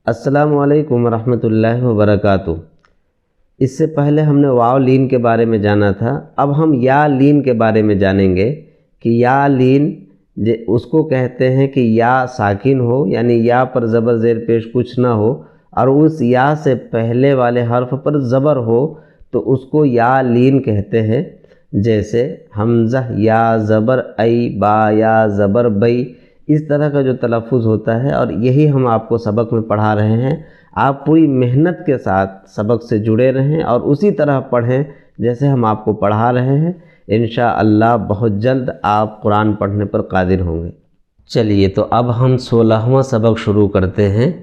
अस्सलामु अलैकुम वरहमतुल्लाहि वबरकातुहू। इससे पहले हमने वाव लीन के बारे में जाना था। अब हम या लीन के बारे में जानेंगे कि या लीन उसको कहते हैं कि या साकिन हो, यानी या पर ज़बर ज़ेर पेश कुछ ना हो और उस या से पहले वाले हर्फ पर ज़बर हो तो उसको या लीन कहते हैं। जैसे हमज़ा या ज़बर ऐ, बा या ज़बर बई, इस तरह का जो तलफ़ुज़ होता है और यही हम आपको सबक में पढ़ा रहे हैं। आप पूरी मेहनत के साथ सबक से जुड़े रहें और उसी तरह पढ़ें जैसे हम आपको पढ़ा रहे हैं। इंशाअल्लाह बहुत जल्द आप कुरान पढ़ने पर कादिर होंगे। चलिए तो अब हम 16वां सबक शुरू करते हैं।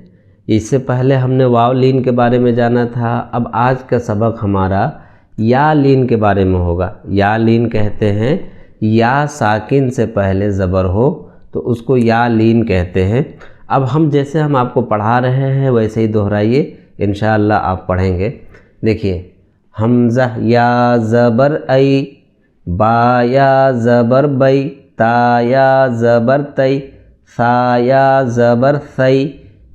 इससे पहले हमने वाव लीन के बारे में जाना था। अब आज का सबक हमारा या लीन के बारे में होगा। या लीन कहते हैं या साकिन से पहले ज़बर हो तो उसको या लीन कहते हैं। अब हम जैसे हम आपको पढ़ा रहे हैं वैसे ही दोहराइए, इंशाअल्लाह आप पढ़ेंगे। देखिए, हमज़ा या ज़बर ऐ, बा या ज़बर बई, ता या ज़बर तई, सा या ज़बर सई,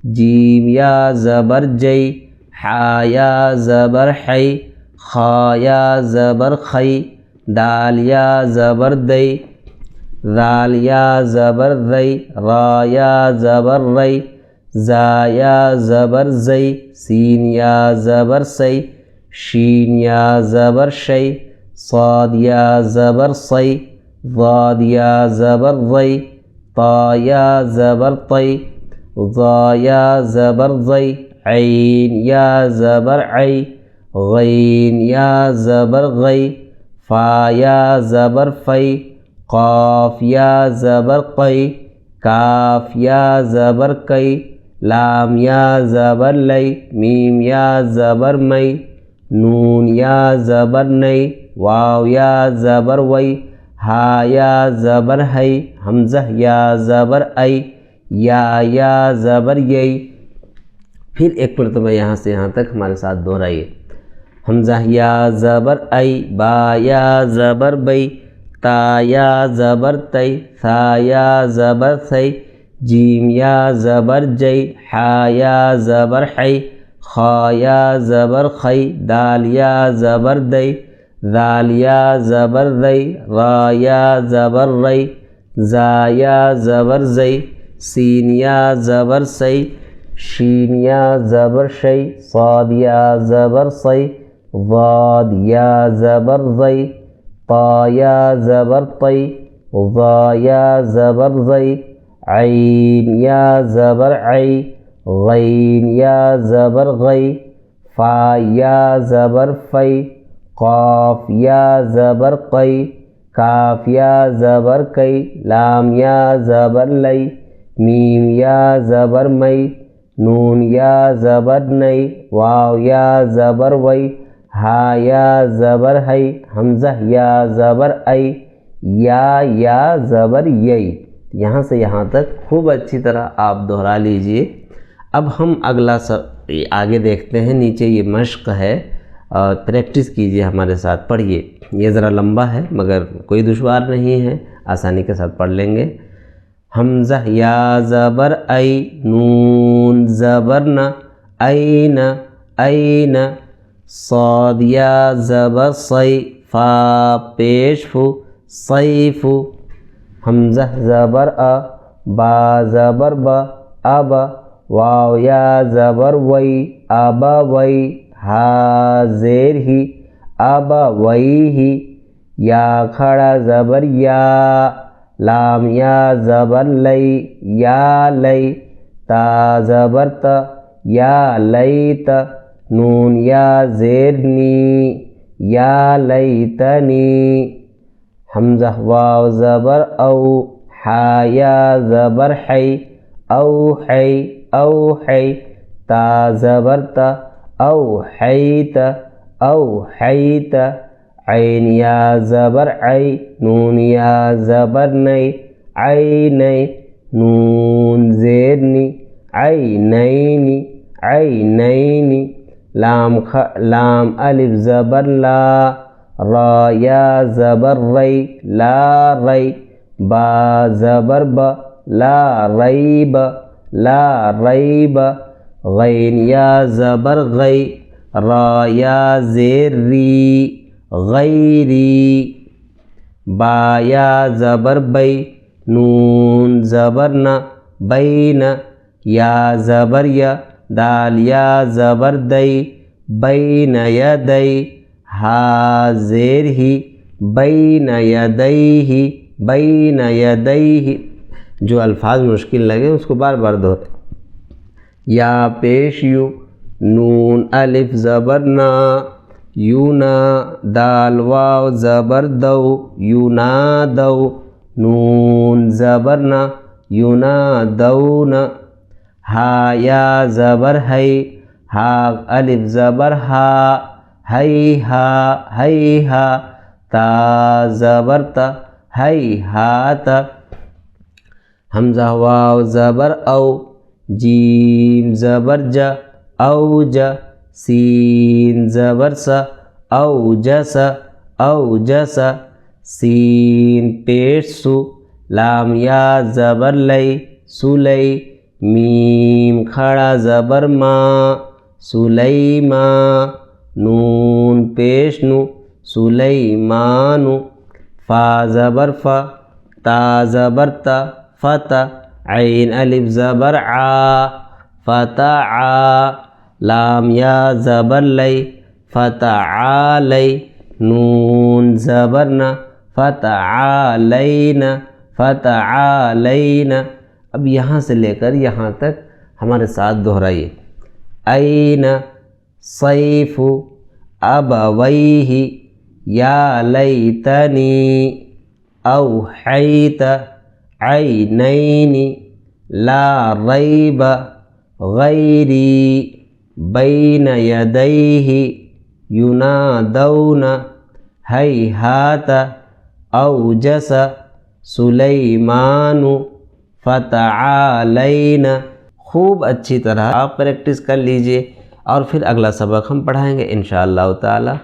जीम या ज़बर जई, हा या ज़बर हई, खा या ज़बर खई, दाल या ज़बर दई, ज़ाल या ज़बर ज़ई, रा या ज़बर रई, ज़ा या ज़बर ज़ई, सीन या ज़बर सई, शीन या ज़बर शई, साद या ज़बर सई, ज़ाद या ज़बर ज़ई, ता या ज़बर तई, ज़ा या ज़बर ज़ई, ऐन या ज़बर ऐ, गैन या ज़बर गई, फ़ा या ज़बर फ़ई, क़ाफ़ या ज़बर क़ई, काफ़ या ज़बर कई, लाम या ज़बर लई, मीम या ज़बर मई, नून या ज़बर नई, वाव या ज़बर वई, हा या ज़बर हई, हमज़ा या ज़बर ऐ, या ज़बर यई। फिर एक मरतबा यहाँ से यहाँ तक हमारे साथ दोहराइए। हमज़ा या ज़बर ऐ, बा या ज़बर बई, ता या ज़बर तई, सा या ज़बर सई, जीम या ज़बर जई, हा या ज़बर हई, खा या ज़बर खई, दाल या ज़बर दई, ज़ाल या ज़बर ज़ई, रा या ज़बर रई, ज़ा या ज़बर ज़ई, सीन या ज़बर सई, शीन या ज़बर शई, साद या ज़बर सई, ज़ाद या ज़बर ज़ई, ता या ज़बर तई, ज़ा या ज़बर ज़ई, ऐन या ज़बर ऐ, गैन या ज़बर गई, फ़ा या ज़बर फ़ई, क़ाफ़ या ज़बर क़ई, काफ़ या ज़बर कई, लाम या ज़बर लई, मीम या ज़बर मई, नून या ज़बर नई, वाव या ज़बर वई, हा या ज़बर हई, हमज़ा या ज़बर ऐ, या ज़बर यई। यहाँ से यहाँ तक खूब अच्छी तरह आप दोहरा लीजिए। अब हम अगला सब आगे देखते हैं। नीचे ये मश्क है और प्रैक्टिस कीजिए हमारे साथ, पढ़िए। ये ज़रा लंबा है मगर कोई दुश्वार नहीं है, आसानी के साथ पढ़ लेंगे। हमज़ा या ज़बर ऐ, नून ज़बर न, ऐन ऐन, साद या ज़बर सई, फ़ा पेश फु, सैफ़ु, हमज़ा ज़बर अ, बा ज़बर ब, अब, वाव या ज़बर वई, अब वई, हा ज़ेर ही, अब वई ही, या खड़ा ज़बर या, लाम या ज़बर लई, या लई, ता ज़बर त, या लई त, नून या ज़ेर नी, या लई तनी, हमज़ा वाव ज़बर औ, हा या ज़बर हई, औ हई, ता ज़बर त, औ हई त, ऐन या ज़बर ऐ, नून या ज़बर नई, ऐ नई, नून ज़ेर नी, ऐ नैनी, लाम अलिफ ज़बर ला, रा या ज़बर रई, ला रई, बा ज़बर ब, ला रईब, गैन या ज़बर गै, रा या ज़ेर री, गैरी। बा या ज़बर बै, नून ज़बर न, बैन। या ज़बर या, दाल या ज़बर दै, बैन यदै। हा ज़ेर ही, बैन यदैहि, बैन यदैहि। जो अल्फाज मुश्किल लगे उसको बार बार दोहराएं। या पेश यू, नून अलिफ ज़बर ना, यूना। दाल वाव ज़बर दौ, यूना दौ। नून ज़बर ना, यूना दौन। हा या ज़बर है, हा अलिफ ज़बर हा, है हा, है हा। ता ज़बर ता, है हात। हमज़ा वाव ज़बर औ, जीम ज़बर ज, औ ज। सीन ज़बर स, औ जस, औ जस। सीन पेश सु, लाम या ज़बर लै, सुलै। मीम खड़ा ज़बर मा, सुलैमा। नून पेश नु, सुलैमानु। फा ज़बर फ, ता ज़बर त, फत। ऐन अलिफ ज़बर आ, फतआ। लाम या ज़बर लै, फतआलै। नून ज़बर न, फतआलैन, फतआलैन। अब यहाँ से लेकर यहाँ तक हमारे साथ दोहराइए। ऐन सैफु अबवैहि, या लैतनी। औहैत ऐनैनि, ला रैब गैरी। बैन यदैहि, युनादौन। हैहात औजस सुलैमानु, फतआलैन। खूब अच्छी तरह आप प्रैक्टिस कर लीजिए और फिर अगला सबक हम पढ़ाएंगे इंशाअल्लाह ताला।